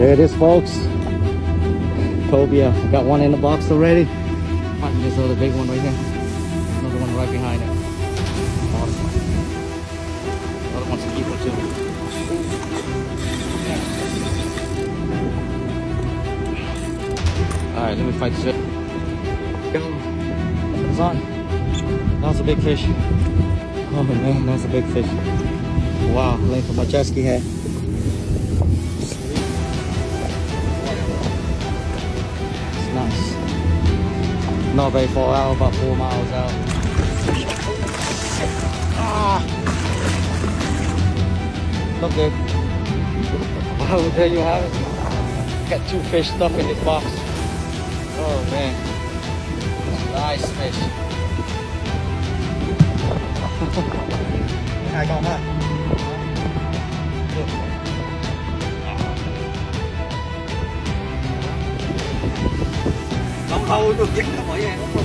There it is, folks. Cobia. Got one in the box already. Find this other big one right here. Another one right behind it. Awesome. Another one's a keeper too. Alright, let me fight this. Go. It's on. That's a big fish. Oh man, that's a big fish. Wow, length of my jet ski head. It's nice. Not very far out, about 4 miles out. Ah! Not good. Wow, there you have it. Got 2 fish stuck in this box. Oh man. Nice fish. Hai con ha. Không thôi được dính nó bởi vậy nó không.